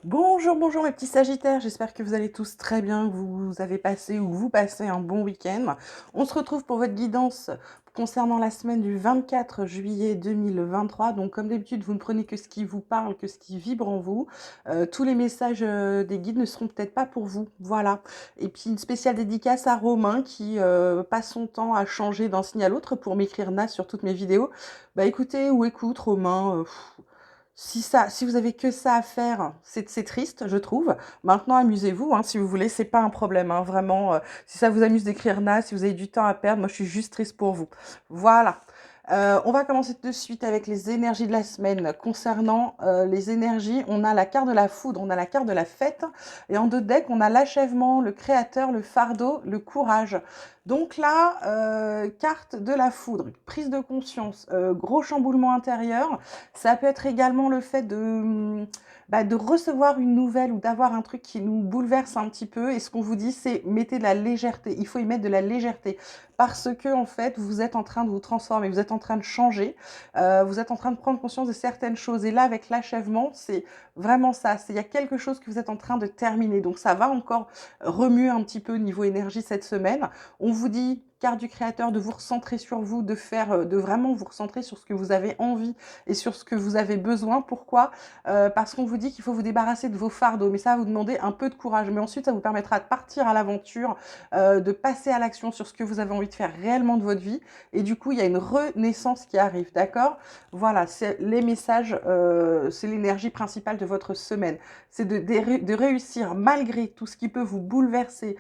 Bonjour, bonjour mes petits sagittaires, j'espère que vous allez tous très bien, que vous avez passé ou vous passez un bon week-end. On se retrouve pour votre guidance concernant la semaine du 24 juillet 2023. Donc comme d'habitude, vous ne prenez que ce qui vous parle, que ce qui vibre en vous. Tous les messages des guides ne seront peut-être pas pour vous, voilà. Et puis une spéciale dédicace à Romain qui passe son temps à changer d'un signe à l'autre pour m'écrire nas sur toutes mes vidéos. Bah écoutez ou écoute Romain, si vous avez que ça à faire, c'est triste, je trouve. Maintenant, amusez-vous, hein, si vous voulez, c'est pas un problème, hein, vraiment. Si ça vous amuse d'écrire na, si vous avez du temps à perdre, moi je suis juste triste pour vous. Voilà. On va commencer de suite avec les énergies de la semaine. Concernant les énergies, on a la carte de la foudre, on a la carte de la fête, et en deux decks, on a l'achèvement, le créateur, le fardeau, le courage. Donc là, carte de la foudre, prise de conscience, gros chamboulement intérieur. Ça peut être également le fait de recevoir une nouvelle ou d'avoir un truc qui nous bouleverse un petit peu. Et ce qu'on vous dit, c'est mettez de la légèreté. Il faut y mettre de la légèreté parce que en fait, vous êtes en train de vous transformer, vous êtes en train de changer, vous êtes en train de prendre conscience de certaines choses. Et là, avec l'achèvement, c'est vraiment ça. Il y a quelque chose que vous êtes en train de terminer. Donc ça va encore remuer un petit peu niveau énergie cette semaine. On vous dit, carte du créateur, de vous recentrer sur vous, de vraiment vous recentrer sur ce que vous avez envie et sur ce que vous avez besoin. Pourquoi Parce qu'on vous dit qu'il faut vous débarrasser de vos fardeaux, mais ça va vous demander un peu de courage. Mais ensuite, ça vous permettra de partir à l'aventure, de passer à l'action sur ce que vous avez envie de faire réellement de votre vie. Et du coup, il y a une renaissance qui arrive, d'accord? Voilà, c'est les messages, c'est l'énergie principale de votre semaine. C'est de réussir malgré tout ce qui peut vous bouleverser,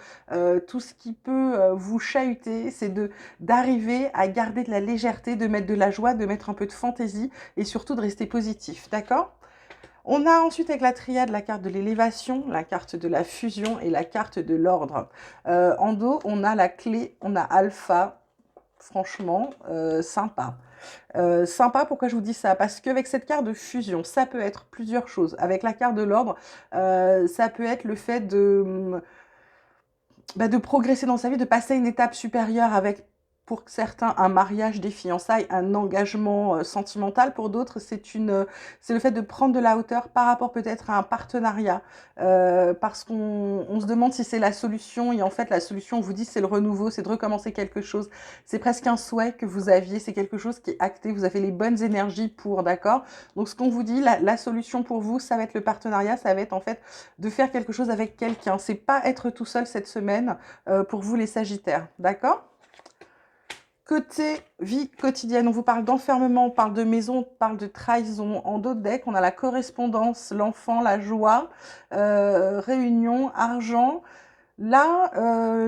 tout ce qui peut vous chahuter, c'est d'arriver à garder de la légèreté, de mettre de la joie, de mettre un peu de fantaisie et surtout de rester positif, d'accord? On a ensuite avec la triade la carte de l'élévation, la carte de la fusion et la carte de l'ordre. En dos, on a la clé, on a alpha, franchement, sympa. Sympa, pourquoi je vous dis ça? Parce qu'avec cette carte de fusion, ça peut être plusieurs choses. Avec la carte de l'ordre, ça peut être le fait de progresser dans sa vie, de passer à une étape supérieure avec, pour certains, un mariage, des fiançailles, un engagement sentimental. Pour d'autres, c'est le fait de prendre de la hauteur par rapport peut-être à un partenariat, parce qu'on se demande si c'est la solution. Et en fait, la solution, on vous dit, c'est le renouveau, c'est de recommencer quelque chose. C'est presque un souhait que vous aviez, c'est quelque chose qui est acté. Vous avez les bonnes énergies pour, d'accord? Donc, ce qu'on vous dit, la solution pour vous, ça va être le partenariat, ça va être en fait de faire quelque chose avec quelqu'un. C'est pas être tout seul cette semaine pour vous les Sagittaires, d'accord? Côté vie quotidienne, on vous parle d'enfermement, on parle de maison, on parle de trahison. En d'autres decks, on a la correspondance, l'enfant, la joie, réunion, argent. La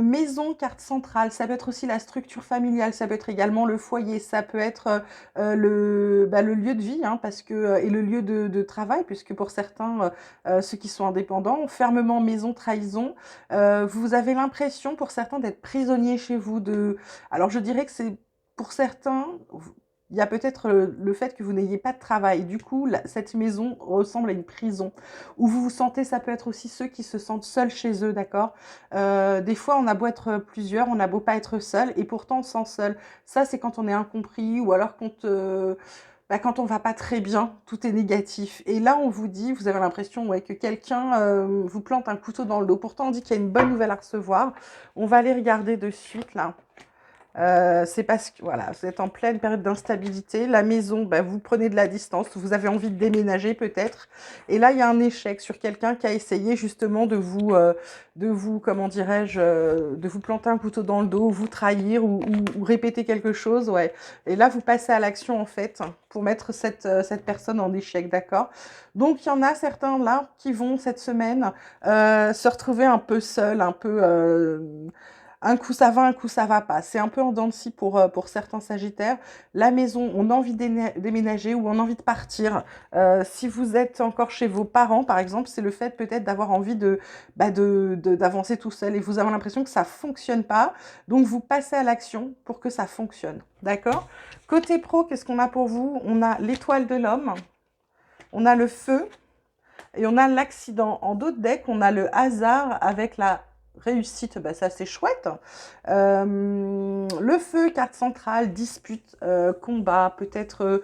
maison, carte centrale, ça peut être aussi la structure familiale, ça peut être également le foyer, ça peut être le lieu de vie, hein, parce que, et le lieu de travail, puisque pour certains, ceux qui sont indépendants, enfermement, maison, trahison, vous avez l'impression pour certains d'être prisonnier chez vous. Alors je dirais que c'est pour certains, il y a peut-être le fait que vous n'ayez pas de travail. Du coup, cette maison ressemble à une prison où vous vous sentez, ça peut être aussi ceux qui se sentent seuls chez eux, d'accord? Des fois, on a beau être plusieurs, on a beau pas être seul, et pourtant on se sent seul. Ça, c'est quand on est incompris, ou alors quand on va pas très bien, tout est négatif. Et là, on vous dit, vous avez l'impression ouais, que quelqu'un vous plante un couteau dans le dos. Pourtant, on dit qu'il y a une bonne nouvelle à recevoir. On va aller regarder de suite, là. C'est parce que voilà, vous êtes en pleine période d'instabilité. La maison, vous prenez de la distance, vous avez envie de déménager peut-être. Et là, il y a un échec sur quelqu'un qui a essayé justement comment dirais-je, de vous planter un couteau dans le dos, vous trahir ou répéter quelque chose. Ouais. Et là, vous passez à l'action en fait pour mettre cette personne en échec, d'accord? Donc, il y en a certains là qui vont cette semaine se retrouver un peu seuls, un peu un coup ça va, un coup ça va pas. C'est un peu en dents de scie pour certains sagittaires. La maison, on a envie de déménager ou on a envie de partir. Si vous êtes encore chez vos parents, par exemple, c'est le fait peut-être d'avoir envie d'avancer tout seul et vous avez l'impression que ça fonctionne pas. Donc, vous passez à l'action pour que ça fonctionne. D'accord? Côté pro, qu'est-ce qu'on a pour vous? On a l'étoile de l'homme, on a le feu, et on a l'accident. En d'autres decks, on a le hasard avec la réussite. Ça, c'est chouette. Le feu, carte centrale, dispute, combat, peut-être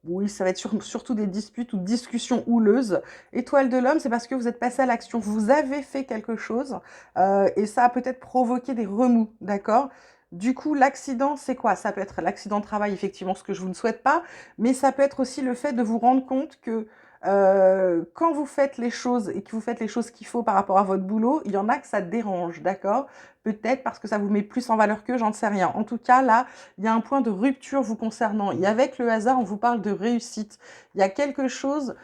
Oui, ça va être surtout des disputes ou discussions houleuses. Étoile de l'homme, c'est parce que vous êtes passé à l'action. Vous avez fait quelque chose et ça a peut-être provoqué des remous, d'accord? Du coup, l'accident, c'est quoi? Ça peut être l'accident de travail, effectivement, ce que je vous ne souhaite pas, mais ça peut être aussi le fait de vous rendre compte que quand vous faites les choses et que vous faites les choses qu'il faut par rapport à votre boulot, il y en a que ça dérange, d'accord? Peut-être parce que ça vous met plus en valeur qu'eux, j'en sais rien. En tout cas, là, il y a un point de rupture vous concernant. Et avec le hasard, on vous parle de réussite. Il y a quelque chose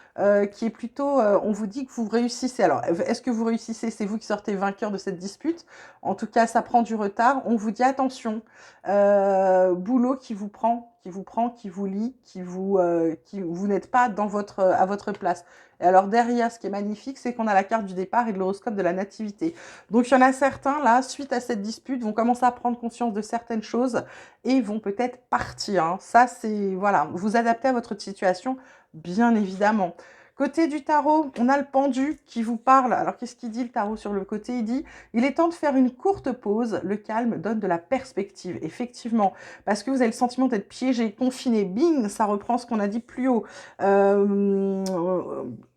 qui est plutôt, on vous dit que vous réussissez. Alors, est-ce que vous réussissez? C'est vous qui sortez vainqueur de cette dispute. En tout cas, ça prend du retard. On vous dit attention, boulot qui vous lie, qui vous n'êtes pas dans à votre place. Et alors derrière, ce qui est magnifique, c'est qu'on a la carte du départ et de l'horoscope de la nativité. Donc il y en a certains, là, suite à cette dispute, vont commencer à prendre conscience de certaines choses et vont peut-être partir, hein. Ça, c'est, voilà, vous adaptez à votre situation, bien évidemment. Côté du tarot, on a le pendu qui vous parle. Alors, qu'est-ce qu'il dit le tarot sur le côté? Il dit, il est temps de faire une courte pause. Le calme donne de la perspective. Effectivement, parce que vous avez le sentiment d'être piégé, confiné. Bing, ça reprend ce qu'on a dit plus haut.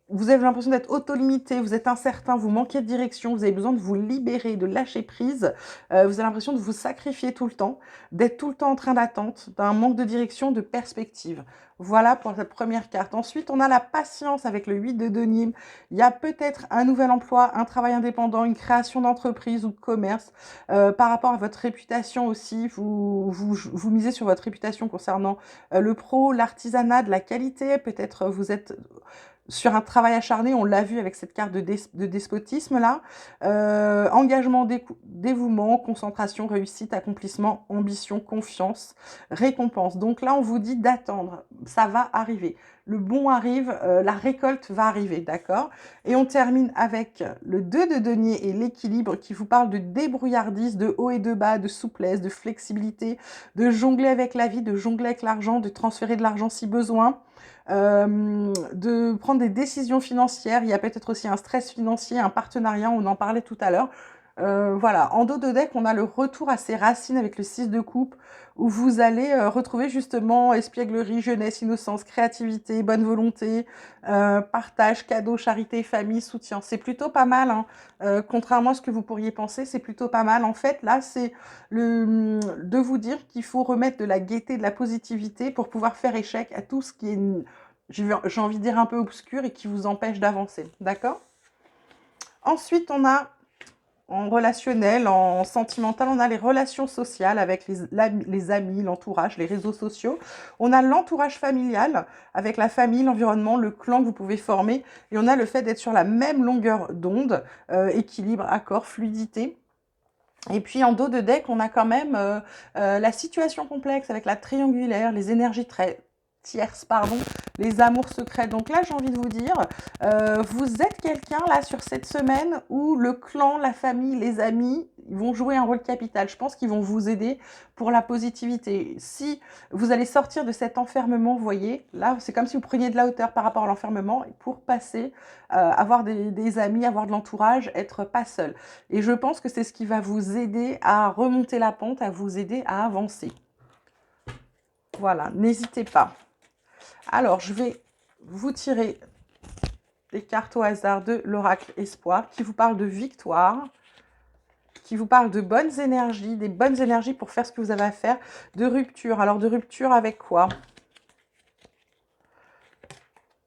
Vous avez l'impression d'être auto-limité, vous êtes incertain, vous manquez de direction, vous avez besoin de vous libérer, de lâcher prise. Vous avez l'impression de vous sacrifier tout le temps, d'être tout le temps en train d'attente, d'un manque de direction, de perspective. Voilà pour cette première carte. Ensuite, on a la patience avec le 8 de denier. Il y a peut-être un nouvel emploi, un travail indépendant, une création d'entreprise ou de commerce. Par rapport à votre réputation aussi, vous misez sur votre réputation concernant le pro, l'artisanat, de la qualité. Peut-être vous êtes sur un travail acharné, on l'a vu avec cette carte de despotisme là. Engagement, dévouement, concentration, réussite, accomplissement, ambition, confiance, récompense. Donc là, on vous dit d'attendre. Ça va arriver. Le bon arrive, la récolte va arriver, d'accord? Et on termine avec le 2 de denier et l'équilibre qui vous parle de débrouillardise, de haut et de bas, de souplesse, de flexibilité, de jongler avec la vie, de jongler avec l'argent, de transférer de l'argent si besoin. De prendre des décisions financières. Il y a peut-être aussi un stress financier, un partenariat, on en parlait tout à l'heure. Voilà, en dos de deck, on a le retour à ses racines avec le 6 de coupe, où vous allez retrouver justement espièglerie, jeunesse, innocence, créativité, bonne volonté, partage, cadeau, charité, famille, soutien. C'est plutôt pas mal, hein. Contrairement à ce que vous pourriez penser, c'est plutôt pas mal. En fait, là, c'est de vous dire qu'il faut remettre de la gaieté, de la positivité pour pouvoir faire échec à tout ce qui est, j'ai envie de dire, un peu obscur et qui vous empêche d'avancer. D'accord? Ensuite, on a en relationnel, en sentimental, on a les relations sociales avec les amis, l'entourage, les réseaux sociaux. On a l'entourage familial avec la famille, l'environnement, le clan que vous pouvez former. Et on a le fait d'être sur la même longueur d'onde, équilibre, accord, fluidité. Et puis en dos de deck, on a quand même la situation complexe avec la triangulaire, les énergies très tierces, pardon, les amours secrets. Donc là, j'ai envie de vous dire, vous êtes quelqu'un là sur cette semaine où le clan, la famille, les amis, ils vont jouer un rôle capital. Je pense qu'ils vont vous aider pour la positivité. Si vous allez sortir de cet enfermement, vous voyez, là, c'est comme si vous preniez de la hauteur par rapport à l'enfermement et pour passer, avoir des amis, avoir de l'entourage, être pas seul. Et je pense que c'est ce qui va vous aider à remonter la pente, à vous aider à avancer. Voilà, n'hésitez pas. Alors, je vais vous tirer des cartes au hasard de l'oracle Espoir qui vous parle de victoire, qui vous parle de bonnes énergies, des bonnes énergies pour faire ce que vous avez à faire, de rupture. Alors, de rupture avec quoi?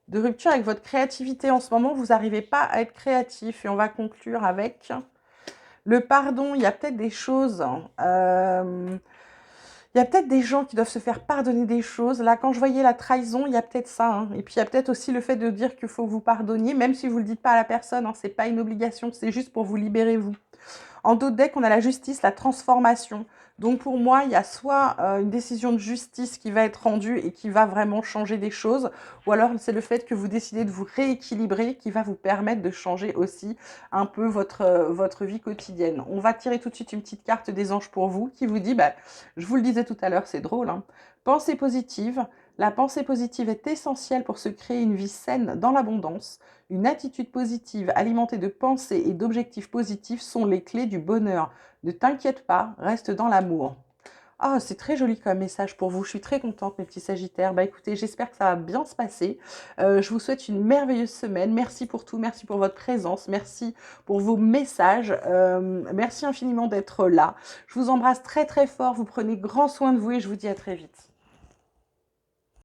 De rupture avec votre créativité. En ce moment, vous n'arrivez pas à être créatif. Et on va conclure avec le pardon. Il y a peut-être des choses... il y a peut-être des gens qui doivent se faire pardonner des choses. Là, quand je voyais la trahison, il y a peut-être ça, hein. Et puis, il y a peut-être aussi le fait de dire qu'il faut que vous pardonniez, même si vous ne le dites pas à la personne, hein. Ce n'est pas une obligation, c'est juste pour vous libérer, vous. En dos de deck, on a la justice, la transformation. Donc pour moi, il y a soit une décision de justice qui va être rendue et qui va vraiment changer des choses, ou alors c'est le fait que vous décidez de vous rééquilibrer qui va vous permettre de changer aussi un peu votre vie quotidienne. On va tirer tout de suite une petite carte des anges pour vous qui vous dit, bah, je vous le disais tout à l'heure, c'est drôle, hein, pensée positive. La pensée positive est essentielle pour se créer une vie saine dans l'abondance. Une attitude positive alimentée de pensées et d'objectifs positifs sont les clés du bonheur. Ne t'inquiète pas, reste dans l'amour. Ah, c'est très joli comme message pour vous. Je suis très contente, mes petits Sagittaires. Bah écoutez, j'espère que ça va bien se passer. Je vous souhaite une merveilleuse semaine. Merci pour tout, merci pour votre présence, merci pour vos messages. Merci infiniment d'être là. Je vous embrasse très très fort. Vous prenez grand soin de vous et je vous dis à très vite.